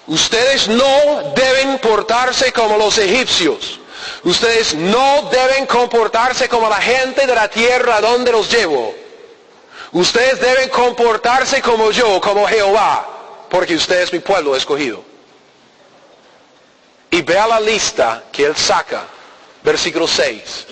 ustedes no deben portarse como los egipcios. Ustedes no deben comportarse como la gente de la tierra donde los llevo. Ustedes deben comportarse como yo, como Jehová, porque usted es mi pueblo escogido. Y vea la lista que él saca, versículo 6.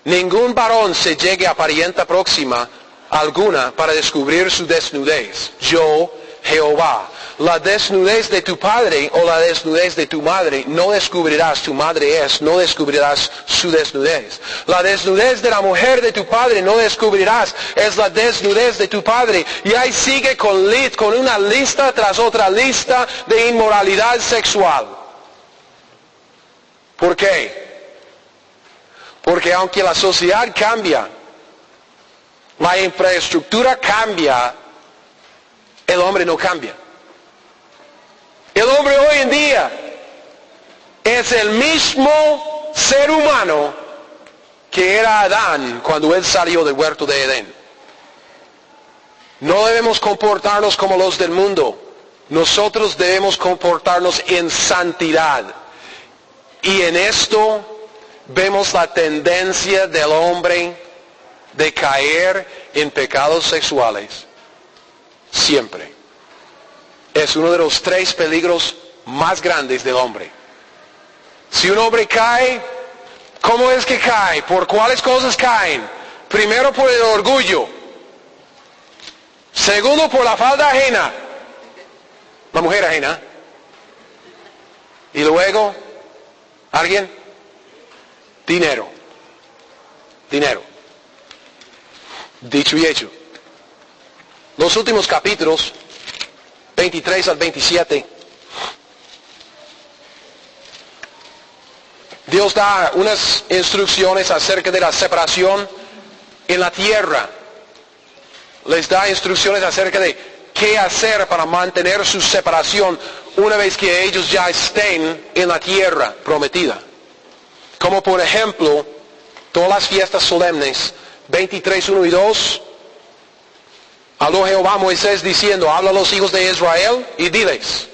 Ningún varón se llegue a parienta próxima alguna para descubrir su desnudez. Yo, Jehová. La desnudez de tu padre o la desnudez de tu madre no descubrirás, tu madre es, no descubrirás su desnudez. La desnudez de la mujer de tu padre no descubrirás, es la desnudez de tu padre. Y ahí sigue con una lista tras otra lista de inmoralidad sexual. ¿Por qué? Porque aunque la sociedad cambia, la infraestructura cambia, el hombre no cambia. El hombre hoy en día es el mismo ser humano que era Adán cuando él salió del huerto de Edén. No debemos comportarnos como los del mundo. Nosotros debemos comportarnos en santidad. Y en esto vemos la tendencia del hombre de caer en pecados sexuales. Siempre. Es uno de los 3 peligros más grandes del hombre. Si un hombre cae, ¿cómo es que cae? ¿Por cuáles cosas caen? Primero por el orgullo. Segundo por la falta ajena. La mujer ajena. Y luego, ¿alguien? Dinero. Dinero. Dicho y hecho. Los últimos capítulos 23 al 27, Dios da unas instrucciones acerca de la separación en la tierra. Les da instrucciones acerca de qué hacer para mantener su separación una vez que ellos ya estén en la tierra prometida. Como por ejemplo, todas las fiestas solemnes, 23, 1 y 2, habló Jehová a Moisés diciendo, habla a los hijos de Israel y diles,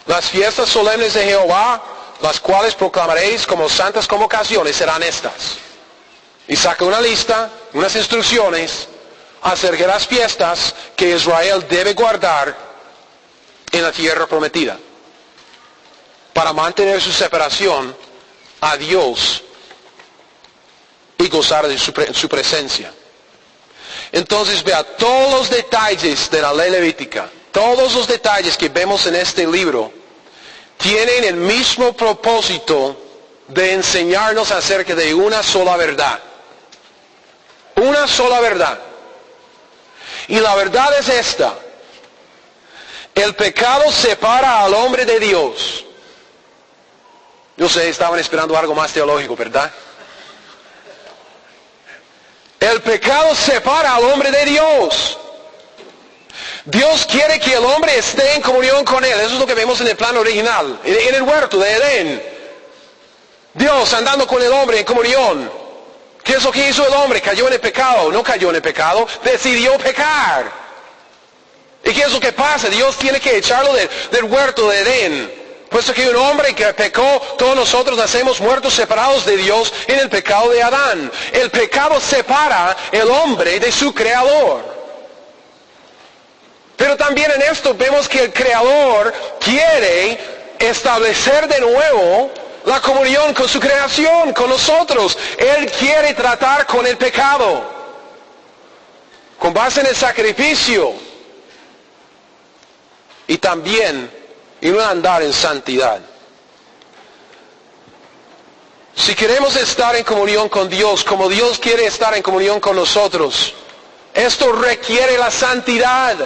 las fiestas solemnes de Jehová, las cuales proclamaréis como santas convocaciones, serán estas. Y saca una lista, unas instrucciones acerca de las fiestas que Israel debe guardar en la tierra prometida, para mantener su separación a Dios y gozar de su presencia. Entonces vea todos los detalles de la ley levítica, todos los detalles que vemos en este libro, tienen el mismo propósito de enseñarnos acerca de una sola verdad. Una sola verdad. Y la verdad es esta. El pecado separa al hombre de Dios. Yo sé, estaban esperando algo más teológico, ¿verdad? El pecado separa al hombre de Dios. Dios quiere que el hombre esté en comunión con Él. Eso es lo que vemos en el plan original, en el huerto de Edén. Dios andando con el hombre en comunión. ¿Qué es lo que hizo el hombre? Cayó en el pecado. No cayó en el pecado, decidió pecar. ¿Y qué es lo que pasa? Dios tiene que echarlo del huerto de Edén. Puesto que un hombre que pecó, todos nosotros nacemos muertos separados de Dios en el pecado de Adán. El pecado separa el hombre de su creador. Pero también en esto vemos que el creador quiere establecer de nuevo la comunión con su creación, con nosotros. Él quiere tratar con el pecado, con base en el sacrificio. Y también en un andar en santidad. Si queremos estar en comunión con Dios, como Dios quiere estar en comunión con nosotros, esto requiere la santidad.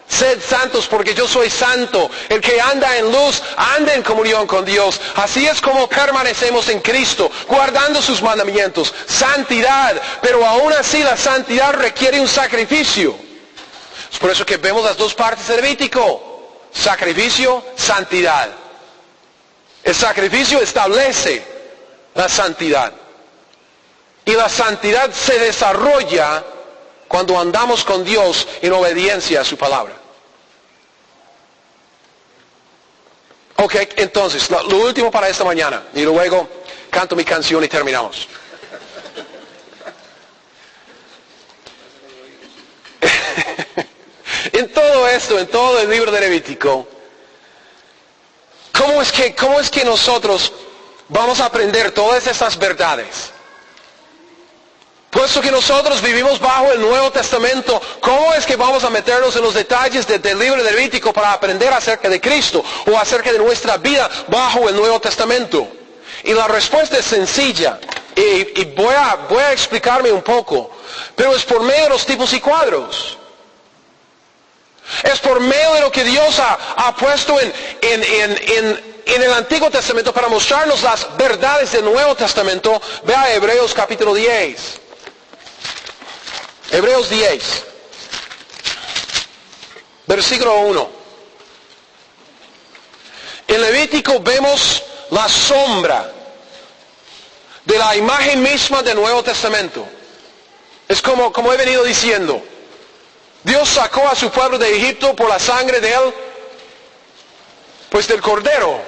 Sed santos porque yo soy santo. El que anda en luz, anda en comunión con Dios. Así es como permanecemos en Cristo, guardando sus mandamientos. Santidad. Pero aún así la santidad requiere un sacrificio. Es por eso que vemos las dos partes del Levítico. Sacrificio, santidad. El sacrificio establece la santidad. Y la santidad se desarrolla cuando andamos con Dios en obediencia a su palabra. Ok, entonces, lo último para esta mañana. Y luego canto mi canción y terminamos. En todo esto, en todo el libro de Levítico, ¿cómo es que nosotros vamos a aprender todas estas verdades? Puesto que nosotros vivimos bajo el Nuevo Testamento, ¿cómo es que vamos a meternos en los detalles del libro de Levítico para aprender acerca de Cristo o acerca de nuestra vida bajo el Nuevo Testamento? Y la respuesta es sencilla, y voy a explicarme un poco, pero es por medio de los tipos y cuadros. Es por medio de lo que Dios ha puesto en el Antiguo Testamento para mostrarnos las verdades del Nuevo Testamento. Vea Hebreos capítulo 10. Hebreos 10. Versículo 1. En Levítico vemos la sombra de la imagen misma del Nuevo Testamento. Es como he venido diciendo. Dios sacó a su pueblo de Egipto por la sangre de él, pues del Cordero.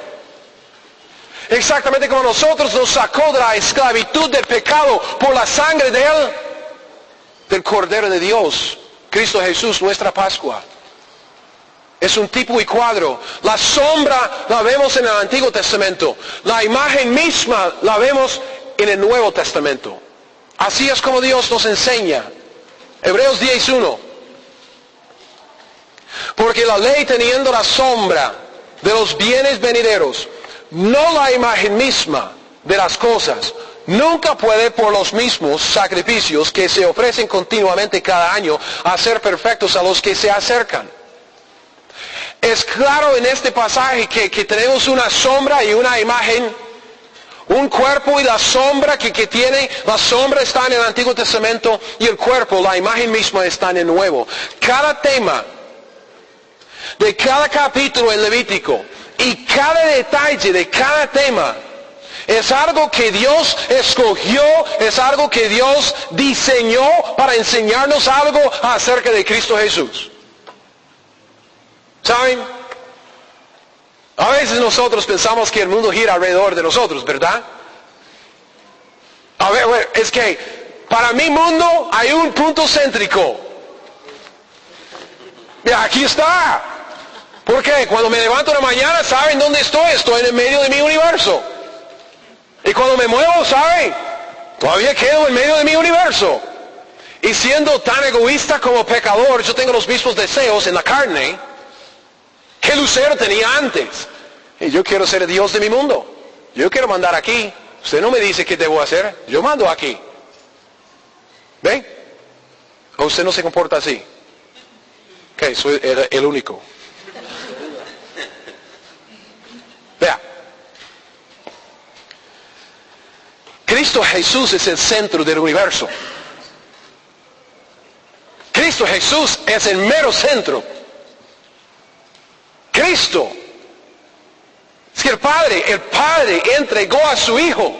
Exactamente como nosotros nos sacó de la esclavitud del pecado por la sangre de él, del Cordero de Dios, Cristo Jesús, nuestra Pascua. Es un tipo y cuadro. La sombra la vemos en el Antiguo Testamento. La imagen misma la vemos en el Nuevo Testamento. Así es como Dios nos enseña. Hebreos 10:1. Porque la ley, teniendo la sombra de los bienes venideros, no la imagen misma de las cosas, nunca puede por los mismos sacrificios que se ofrecen continuamente cada año hacer perfectos a los que se acercan. Es claro en este pasaje que tenemos una sombra y una imagen, un cuerpo y la sombra que tiene, la sombra está en el Antiguo Testamento y el cuerpo, la imagen misma está en el Nuevo. Cada tema de cada capítulo en Levítico y cada detalle de cada tema es algo que Dios escogió, es algo que Dios diseñó para enseñarnos algo acerca de Cristo Jesús. ¿Saben? A veces nosotros pensamos que el mundo gira alrededor de nosotros, ¿verdad? A ver, es que para mi mundo hay un punto céntrico. Mira, aquí está. Porque cuando me levanto en la mañana, ¿saben dónde estoy? Estoy en el medio de mi universo. Y cuando me muevo, ¿saben? Todavía quedo en medio de mi universo. Y siendo tan egoísta como pecador, yo tengo los mismos deseos en la carne que Lucero tenía antes. Y yo quiero ser el Dios de mi mundo. Yo quiero mandar aquí. Usted no me dice qué debo hacer. Yo mando aquí. ¿Ven? ¿O usted no se comporta así? Ok, soy el único. Vea. Cristo Jesús es el centro del universo. Cristo Jesús es el mero centro Cristo. Es que el Padre entregó a su Hijo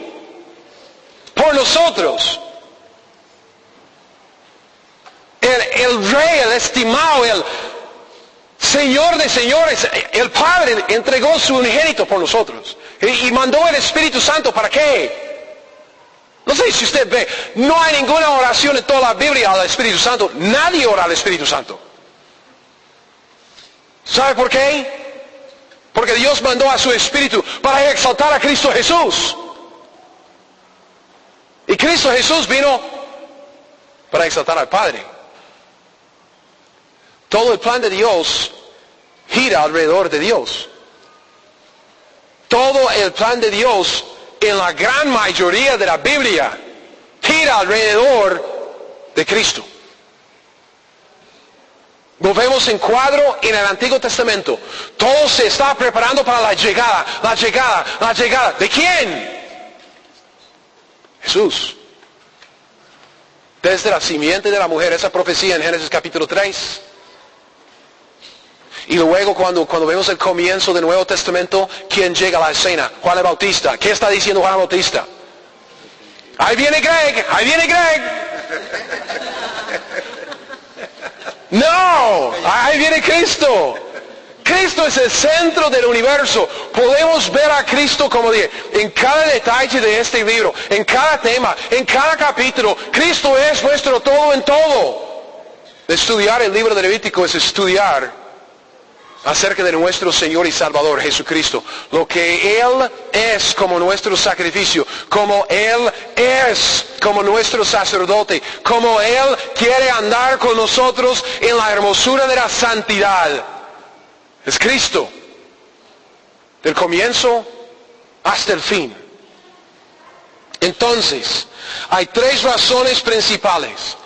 por nosotros. El Rey, el estimado, el Señor de señores, el Padre entregó su unigénito por nosotros. Y mandó el Espíritu Santo, ¿para qué? No sé si usted ve, no hay ninguna oración en toda la Biblia al Espíritu Santo. Nadie ora al Espíritu Santo. ¿Sabe por qué? Porque Dios mandó a su Espíritu para exaltar a Cristo Jesús. Y Cristo Jesús vino para exaltar al Padre. Todo el plan de Dios gira alrededor de Dios. Todo el plan de Dios en la gran mayoría de la Biblia gira alrededor de Cristo. Lo vemos en cuadro en el Antiguo Testamento. Todo se está preparando para la llegada. ¿De quién? Jesús. Desde la simiente de la mujer, esa profecía en Génesis capítulo 3. Y luego cuando vemos el comienzo del Nuevo Testamento, ¿quién llega a la escena? Juan el Bautista. ¿Qué está diciendo Juan el Bautista? Ahí viene Greg. No, ahí viene Cristo. Cristo es el centro del universo. Podemos ver a Cristo, como dije, en cada detalle de este libro, en cada tema, en cada capítulo. Cristo es nuestro todo en todo. Estudiar el libro de Levítico es estudiar acerca de nuestro Señor y Salvador Jesucristo. Lo que Él es como nuestro sacrificio, como Él es como nuestro sacerdote, como Él quiere andar con nosotros en la hermosura de la santidad. Es Cristo. Del comienzo hasta el fin. Entonces, hay tres razones principales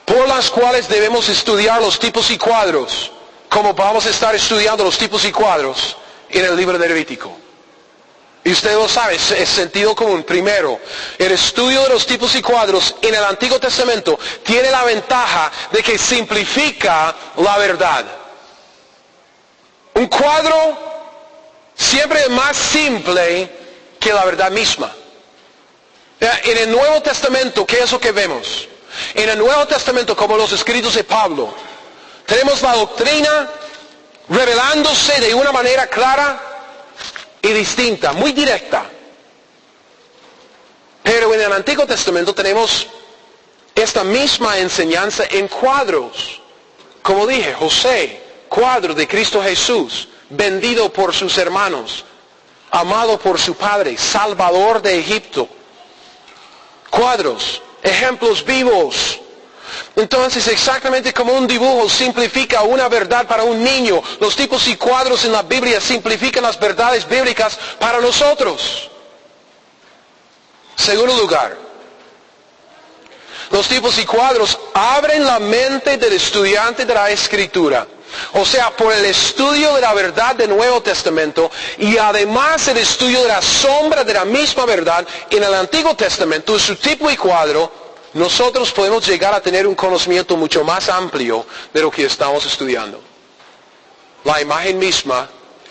por las cuales debemos estudiar los tipos y cuadros, como vamos a estar estudiando los tipos y cuadros en el libro de Levítico. Y usted lo sabe, es sentido común. Primero, el estudio de los tipos y cuadros en el Antiguo Testamento tiene la ventaja de que simplifica la verdad. Un cuadro siempre es más simple que la verdad misma. En el Nuevo Testamento, ¿qué es lo que vemos? En el Nuevo Testamento, como los escritos de Pablo, tenemos la doctrina revelándose de una manera clara y distinta, muy directa. Pero en el Antiguo Testamento tenemos esta misma enseñanza en cuadros. Como dije, José, cuadro de Cristo Jesús, vendido por sus hermanos, amado por su padre, salvador de Egipto. Cuadros, ejemplos vivos. Entonces, exactamente como un dibujo simplifica una verdad para un niño, los tipos y cuadros en la Biblia simplifican las verdades bíblicas para nosotros. Segundo lugar, los tipos y cuadros abren la mente del estudiante de la Escritura. O sea, por el estudio de la verdad del Nuevo Testamento y además el estudio de la sombra de la misma verdad en el Antiguo Testamento, su tipo y cuadro, nosotros podemos llegar a tener un conocimiento mucho más amplio de lo que estamos estudiando. La imagen misma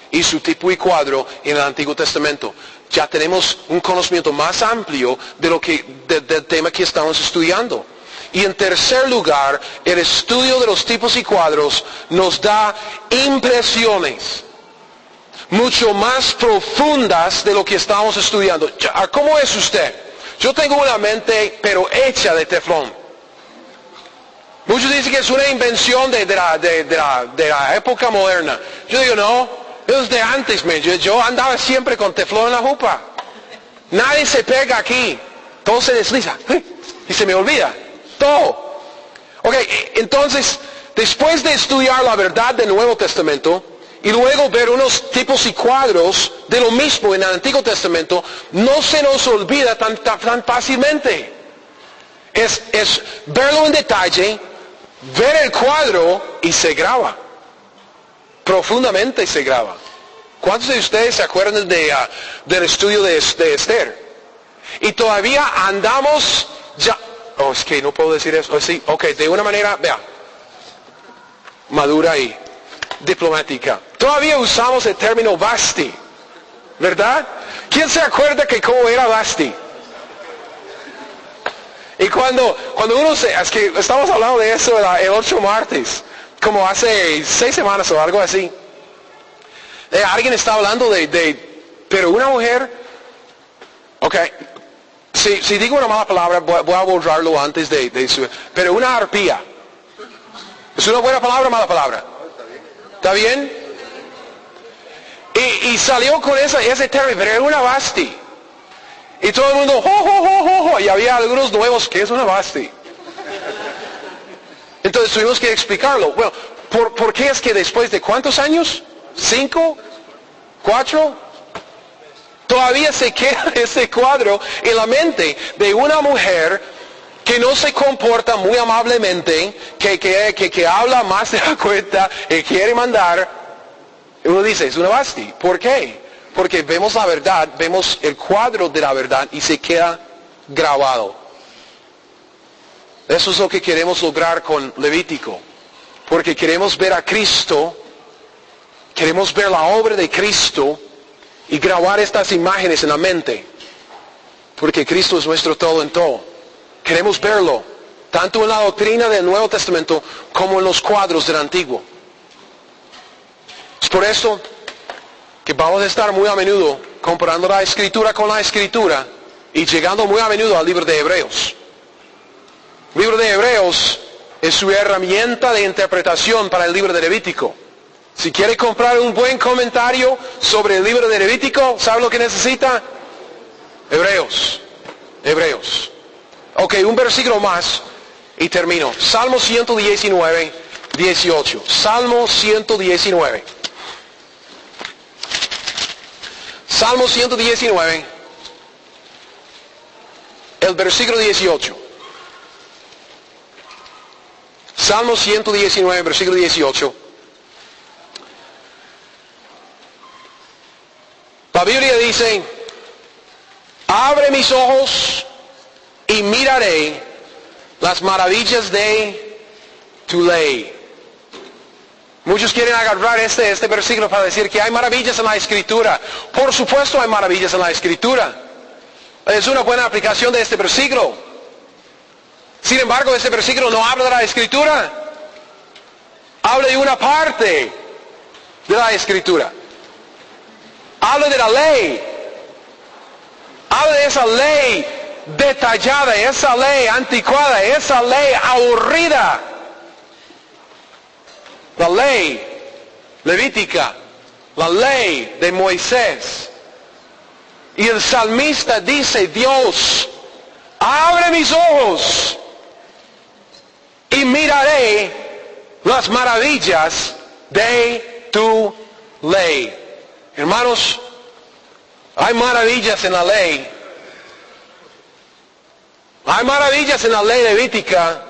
y su tipo y cuadro en el Antiguo Testamento. Ya tenemos un conocimiento más amplio del tema que estamos estudiando. Y en tercer lugar, el estudio de los tipos y cuadros nos da impresiones mucho más profundas de lo que estamos estudiando. ¿Cómo es usted? Yo tengo una mente, pero hecha de teflón. Muchos dicen que es una invención de la época moderna. Yo digo, no, es de antes, yo andaba siempre con teflón en la jupa. Nadie se pega aquí. Todo se desliza. Y se me olvida. Todo. Ok, entonces, después de estudiar la verdad del Nuevo Testamento, y luego ver unos tipos y cuadros de lo mismo en el Antiguo Testamento, no se nos olvida tan fácilmente. Es verlo en detalle, ver el cuadro y se graba. Profundamente se graba. ¿Cuántos de ustedes se acuerdan del estudio de Esther? Y todavía andamos ya... Oh, es que no puedo decir eso. Oh, sí, ok, de una manera, vea, madura y diplomática. Todavía usamos el término Vasti, ¿verdad? ¿Quién se acuerda que cómo era Vasti? Y cuando uno es que estamos hablando de eso el 8 martes, como hace 6 semanas o algo así. Alguien está hablando pero una mujer, ok, si digo una mala palabra, voy a borrarlo antes de su, pero una arpía. ¿Es una buena palabra o mala palabra? ¿Está bien? Y salió con ese término, pero era una Vasti. Y todo el mundo, y había algunos nuevos, ¿qué es una Vasti? Entonces tuvimos que explicarlo. Bueno, ¿por qué es que después de cuántos años? ¿5? ¿4? Todavía se queda ese cuadro en la mente de una mujer que no se comporta muy amablemente, que habla más de la cuenta, que quiere mandar. Uno dice, es una Vasti. ¿Por qué? Porque vemos la verdad, vemos el cuadro de la verdad y se queda grabado. Eso es lo que queremos lograr con Levítico. Porque queremos ver a Cristo, queremos ver la obra de Cristo y grabar estas imágenes en la mente. Porque Cristo es nuestro todo en todo. Queremos verlo, tanto en la doctrina del Nuevo Testamento como en los cuadros del Antiguo. Es por eso que vamos a estar muy a menudo comparando la Escritura con la Escritura y llegando muy a menudo al libro de Hebreos. El libro de Hebreos es su herramienta de interpretación para el libro de Levítico. Si quiere comprar un buen comentario sobre el libro de Levítico, ¿sabe lo que necesita? Hebreos. Ok, un versículo más y termino. Salmo 119, 18. Salmo 119. Salmo 119, el versículo 18. Salmo 119, versículo 18. La Biblia dice, abre mis ojos y miraré las maravillas de tu ley. Muchos quieren agarrar este versículo para decir que hay maravillas en la Escritura. Por supuesto hay maravillas en la Escritura. Es una buena aplicación de este versículo. Sin embargo, este versículo no habla de la Escritura. Habla de una parte de la Escritura. Habla de la ley. Habla de esa ley detallada, esa ley anticuada, esa ley aburrida. La ley levítica, la ley de Moisés. Y el salmista dice, Dios, abre mis ojos y miraré las maravillas de tu ley. Hermanos, hay maravillas en la ley. Hay maravillas en la ley levítica.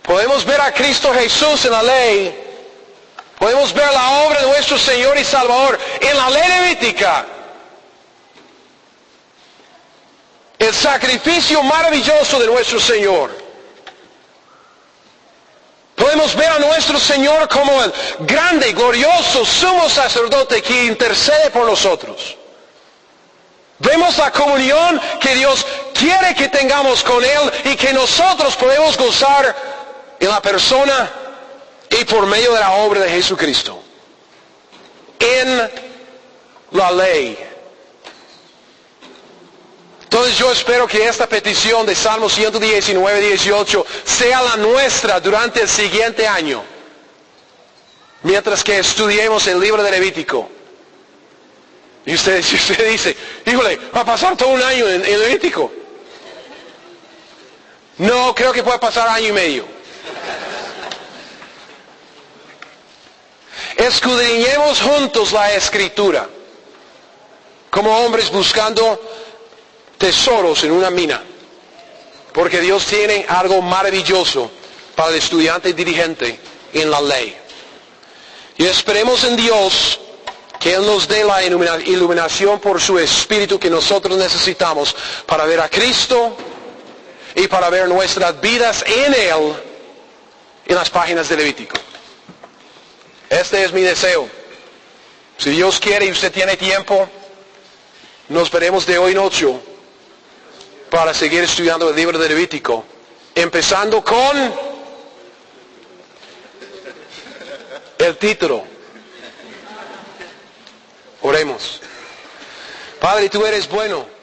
Podemos ver a Cristo Jesús en la ley. Podemos ver la obra de nuestro Señor y Salvador en la ley levítica. El sacrificio maravilloso de nuestro Señor. Podemos ver a nuestro Señor como el grande, glorioso, sumo sacerdote que intercede por nosotros. Vemos la comunión que Dios quiere que tengamos con Él y que nosotros podemos gozar en la persona y por medio de la obra de Jesucristo. En la ley. Entonces yo espero que esta petición de Salmo 119, 18 sea la nuestra durante el siguiente año. Mientras que estudiemos el libro de Levítico. Y usted dice, híjole, va a pasar todo un año en Levítico. No, creo que puede pasar año y medio. Escudriñemos juntos la Escritura, como hombres buscando tesoros en una mina, porque Dios tiene algo maravilloso para el estudiante y dirigente en la ley. Y esperemos en Dios que Él nos dé la iluminación por su Espíritu que nosotros necesitamos para ver a Cristo y para ver nuestras vidas en Él en las páginas de Levítico. Este es mi deseo. Si Dios quiere y usted tiene tiempo, nos veremos de hoy en 8 para seguir estudiando el libro de Levítico, empezando con el título. Oremos. Padre, tú eres bueno.